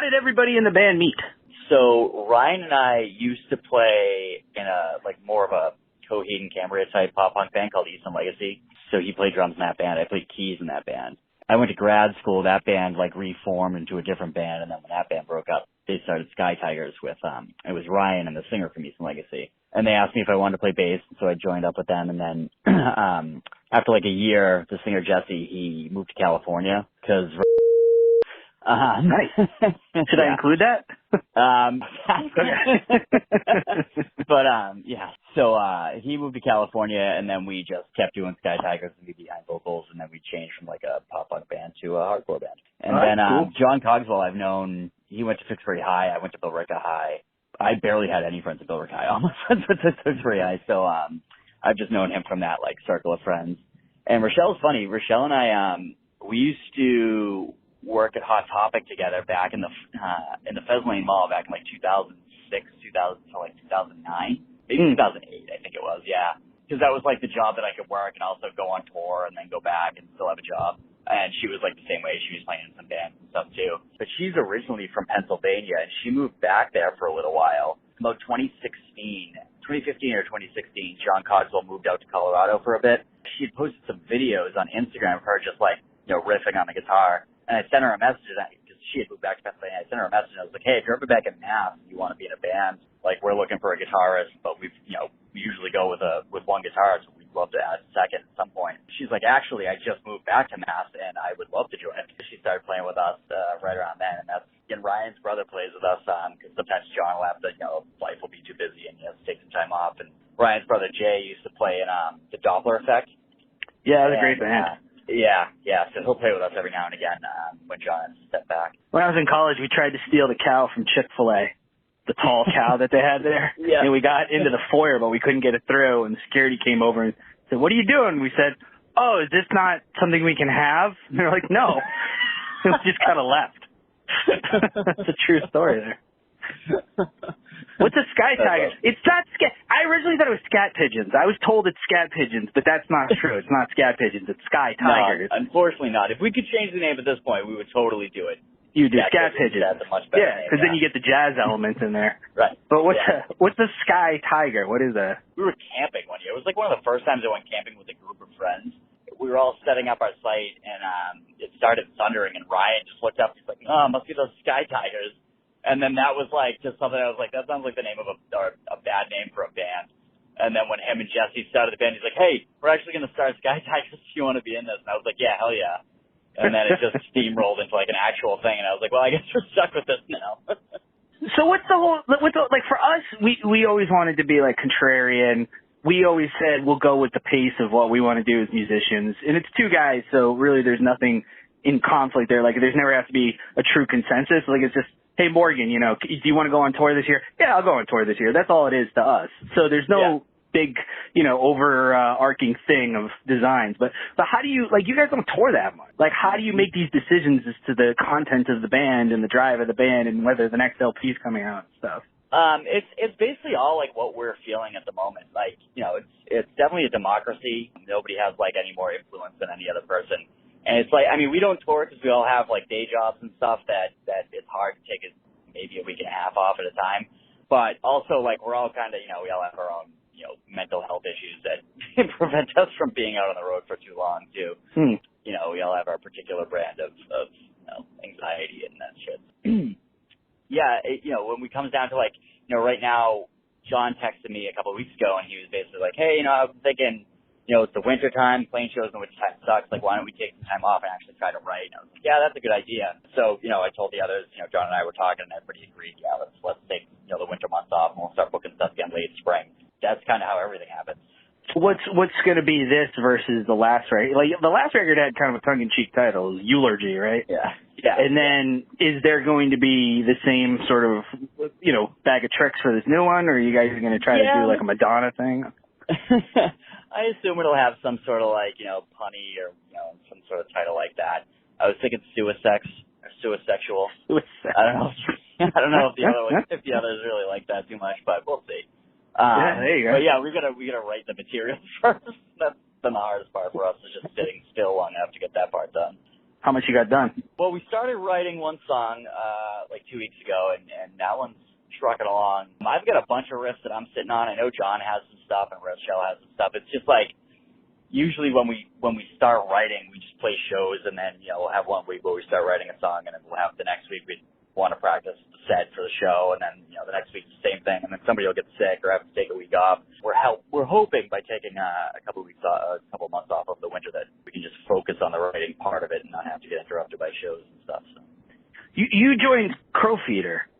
how did everybody in the band meet? So Ryan and I used to play in more of a Coheed and Cambria type pop punk band called Eastern Legacy. So he played drums in that band. I played keys in that band. I went to grad school. That band reformed into a different band, and then when that band broke up, they started SkyTigers with it was Ryan and the singer from Eastern Legacy. And they asked me if I wanted to play bass, so I joined up with them. And then after a year, the singer Jesse, he moved to California because. Nice. Should I include that? But yeah. So he moved to California, and then we just kept doing SkyTigers and me behind vocals, and then we changed from a pop punk band to a hardcore band. And then cool. John Cogswell, I've known. He went to Tewksbury High. I went to Billerica High. I barely had any friends at Billerica High. All my friends went to Tewksbury High, so I've just known him from that circle of friends. And Rochelle's funny. Rochelle and I we used to work at Hot Topic together back in the Fez Lane Mall back in 2006, 2000 to 2009, maybe 2008, I think it was, yeah. Because that was the job that I could work and also go on tour and then go back and still have a job. And she was the same way. She was playing in some bands and stuff too. But she's originally from Pennsylvania, and she moved back there for a little while. About 2015 or 2016, John Cogswell moved out to Colorado for a bit. She had posted some videos on Instagram of her just riffing on the guitar. And I sent her a message because she had moved back to Pennsylvania. I sent her a message and I was like, hey, if you're ever back in Mass and you want to be in a band, we're looking for a guitarist, but we usually go with one guitar, so we'd love to add a second at some point. She's like, actually, I just moved back to Mass and I would love to join it. She started playing with us right around then, and Ryan's brother plays with us because sometimes John will have to, life will be too busy and he has to take some time off. And Ryan's brother Jay used to play in the Doppler Effect. Yeah, that's a great band. Yeah, so he'll play with us every now and again when John has to step back. When I was in college, we tried to steal the cow from Chick-fil-A, the tall cow that they had there. Yeah. And we got into the foyer, but we couldn't get it through, and the security came over and said, what are you doing? We said, oh, is this not something we can have? And they're like, no. We just kind of left. That's a true story there. What's a SkyTigers? It's not scat. I originally thought it was Scat Pigeons. I was told it's Scat Pigeons, but that's not true. It's not Scat Pigeons. It's SkyTigers. No, unfortunately not. If we could change the name at this point, we would totally do it. You do Scat Pigeons. That's a much better name. Because then you get the jazz elements in there. Right. But what's the Sky Tiger? What is that? We were camping one year. It was one of the first times I went camping with a group of friends. We were all setting up our site, and it started thundering, and Ryan just looked up. He's like, oh, it must be those SkyTigers. And then that was just something I was like, that sounds like the name of a bad name for a band. And then when him and Jesse started the band, he's like, hey, we're actually going to start SkyTigers. Do you want to be in this? And I was like, yeah, hell yeah. And then it just steamrolled into an actual thing. And I was like, well, I guess we're stuck with this now. So for us, we always wanted to be contrarian. We always said we'll go with the pace of what we want to do as musicians. And it's two guys, so really there's nothing in conflict there. There's never has to be a true consensus. It's just, hey, Morgan, do you want to go on tour this year? Yeah, I'll go on tour this year. That's all it is to us. So there's no big, overarching thing of designs. But how do you, you guys don't tour that much. How do you make these decisions as to the content of the band and the drive of the band and whether the next LP is coming out and stuff? It's basically all what we're feeling at the moment. It's definitely a democracy. Nobody has any more influence than any other person. And it's we don't tour because we all have day jobs and stuff that it's hard to take maybe a week and a half off at a time. But also we're all kind of, we all have our own, mental health issues that prevent us from being out on the road for too long too. We all have our particular brand of anxiety and that shit. Yeah. When it comes down to right now, John texted me a couple of weeks ago and he was basically like, hey, I'm thinking, it's the winter time, playing shows in the winter time sucks. Why don't we take some time off and actually try to write? And I was like, yeah, that's a good idea. So, I told the others, John and I were talking and everybody agreed, yeah, let's take, the winter months off and we'll start booking stuff again late spring. That's kind of how everything happens. What's going to be this versus the last record? The last record had kind of a tongue-in-cheek title, Eulogy, right? Yeah. And then is there going to be the same sort of, bag of tricks for this new one, or are you guys going to try to do a Madonna thing? I assume it'll have some sort of punny or some sort of title like that. I was thinking Suisex or Suisexual. I don't know if the others really like that too much, but we'll see. There you go. But yeah, we gotta write the material first. That's been the hardest part for us, is just sitting still long enough to get that part done. How much you got done? Well, we started writing one song like 2 weeks ago, and that one's trucking along. I've got a bunch of riffs that I'm sitting on. I know John has some stuff, and Rochelle has some stuff. It's just like usually when we start writing, we just play shows, and then we'll have one week where we start writing a song, and then we'll have the next week we want to practice the set for the show, and then the next week the same thing, and then somebody will get sick or have to take a week off. We're hoping by taking a couple of months off of the winter that we can just focus on the writing part of it and not have to get interrupted by shows and stuff. So. You joined Crowfeeder.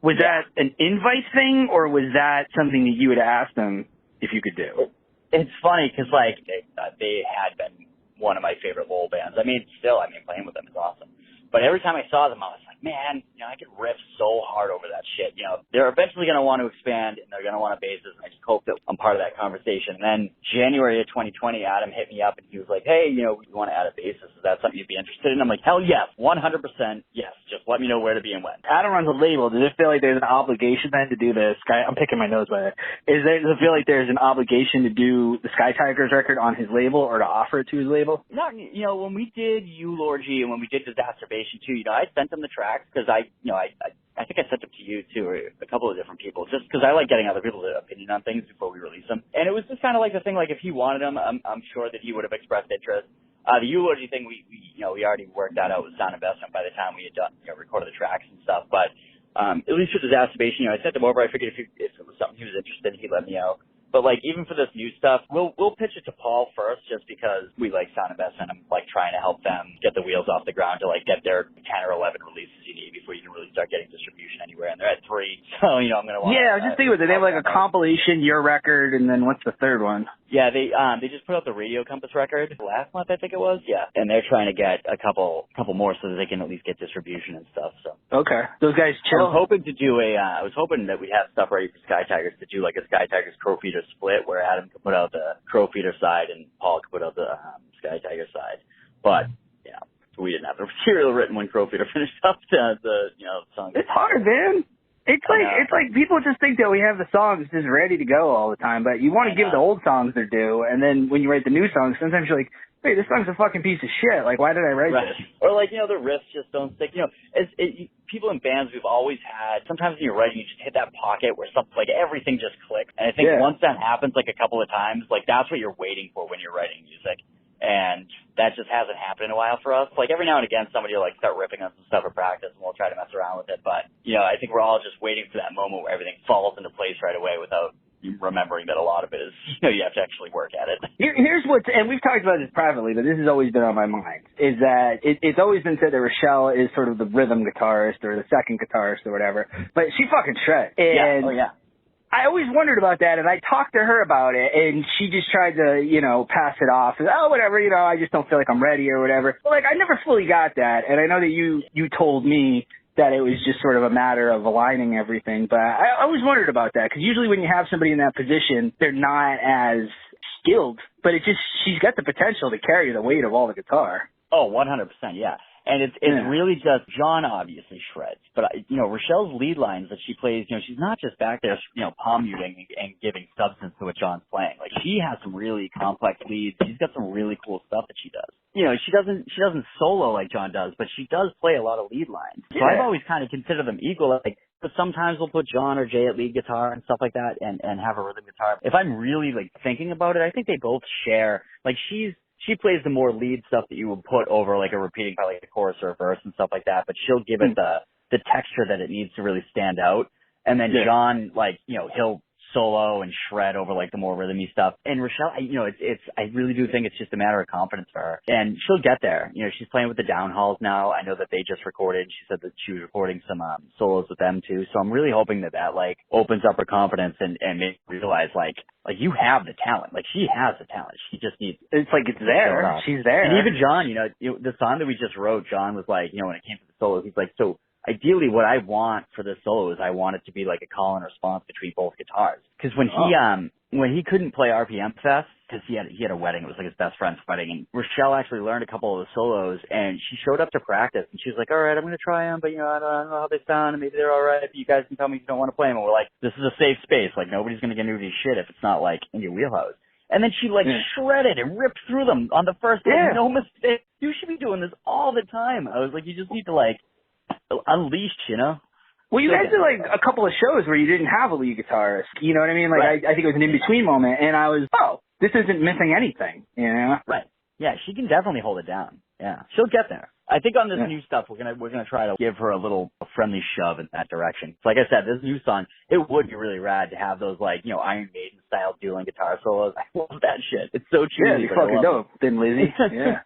Was that an invite thing, or was that something that you had asked them if you could do? It's funny because they had been one of my favorite Lowell bands. Playing with them is awesome. But every time I saw them, I was like, man, I could riff so hard over that shit. They're eventually going to want to expand, and they're going to want a bassist, and I just hope that I'm part of that conversation. And then January of 2020, Adam hit me up, and he was like, hey, we want to add a bassist. Is that something you'd be interested in? I'm like, hell yes, 100% yes. Just let me know where to be and when. Adam runs a label. Does it feel like there's an obligation then to do the Sky? I'm picking my nose by it. Does it feel like there's an obligation to do the SkyTigers record on his label or to offer it to his label? Not, when we did Eulogy and when we did Disasterbation too, I sent them the tracks because I think I sent them to you too, or a couple of different people, just because I like getting other people's opinion on things before we release them. And it was just kind of like the thing, like if he wanted them, I'm sure that he would have expressed interest. The Eulogy thing, we already worked that out with Sound Investment by the time we had done, recorded the tracks and stuff. But at least for Disasterbation, I sent them over. I figured if it was something he was interested in, he'd let me know. But even for this new stuff, we'll pitch it to Paul first, just because we like Sound Investment. I'm trying to help them get the wheels off the ground to get their 10 or 11 releases you need before you can really start getting distribution anywhere. And they're at 3, so I'm gonna want. Yeah, I was just thinking with it. They have a compilation, your record, and then what's the third one? Yeah, they just put out the Radio Compass record last month, I think it was. Yeah, and they're trying to get a couple more so that they can at least get distribution and stuff. So okay, those guys chill. I was hoping that we'd have stuff ready for SkyTigers to do a SkyTigers Crowfeeder split where Adam could put out the Crowfeeder side and Paul could put out the SkyTiger side. But we didn't have the material written when Crowfeeder finished up the song. It's hard, man. It's like people just think that we have the songs just ready to go all the time, but you want to give the old songs their due, and then when you write the new songs, sometimes you're like, hey, this song's a fucking piece of shit. Why did I write this? Or the riffs just don't stick. People in bands we've always had, sometimes when you're writing, you just hit that pocket where something, everything just clicks. And I think once that happens a couple of times, that's what you're waiting for when you're writing music. And that just hasn't happened in a while for us. Every now and again, somebody will start ripping on some stuff at practice, and we'll try to mess around with it. But, I think we're all just waiting for that moment where everything falls into place right away without remembering that a lot of it is, you have to actually work at it. Here's and we've talked about this privately, but this has always been on my mind, is that it's always been said that Rochelle is sort of the rhythm guitarist or the second guitarist or whatever, but she fucking shreds. And I always wondered about that, and I talked to her about it, and she just tried to, pass it off. Oh, whatever, I just don't feel like I'm ready or whatever. But, I never fully got that, and I know that you told me that it was just sort of a matter of aligning everything, but I always wondered about that, because usually when you have somebody in that position, they're not as skilled, but she's got the potential to carry the weight of all the guitar. Oh, 100%, yeah. And it's really just, John obviously shreds, but Rochelle's lead lines that she plays, she's not just back there, palm muting and giving substance to what John's playing. She has some really complex leads. She's got some really cool stuff that she does. She doesn't solo like John does, but she does play a lot of lead lines. So I've always kind of considered them equal. But sometimes we'll put John or Jay at lead guitar and stuff like that and have a rhythm guitar. If I'm really thinking about it, I think they both share, she plays the more lead stuff that you would put over a repeating part, a chorus or a verse and stuff like that, but she'll give it the texture that it needs to really stand out. And then John, he'll solo and shred over the more rhythmy stuff. And Rochelle, I really do think it's just a matter of confidence for her. And she'll get there. She's playing with the Downhalls now. I know that they just recorded. She said that she was recording some solos with them too. So I'm really hoping that opens up her confidence and makes her realize you have the talent. She has the talent. She just needs. It's there. She's there. And even John, the song that we just wrote, John was when it came to the solos, he's so ideally what I want for this solo is I want it to be a call and response between both guitars. Because when he couldn't play RPM Fest, because he had a wedding, it was his best friend's wedding, and Rochelle actually learned a couple of the solos, and she showed up to practice, and she was like, all right, I'm going to try them, but I don't know how they sound, and maybe they're all right, but you guys can tell me if you don't want to play them. And we're this is a safe space. Nobody's going to get into this shit if it's not in your wheelhouse. And then she like shredded and ripped through them on the first day. No mistake. You should be doing this all the time. I was like, you just need to like unleash, you know? Well, you guys did like a couple of shows where you didn't have a lead guitarist. You know what I mean? Like I think it was an in-between moment, and I was, this isn't missing anything, you know? Right. Yeah, she can definitely hold it down. Yeah, she'll get there. I think on this new stuff, we're gonna try to give her a friendly shove in that direction. So like I said, this new song, it would be really rad to have those like, you know, Iron Maiden style dueling guitar solos. I love that shit. It's so cheesy. Yeah, it's fucking dope. Thin Lizzy. Yeah.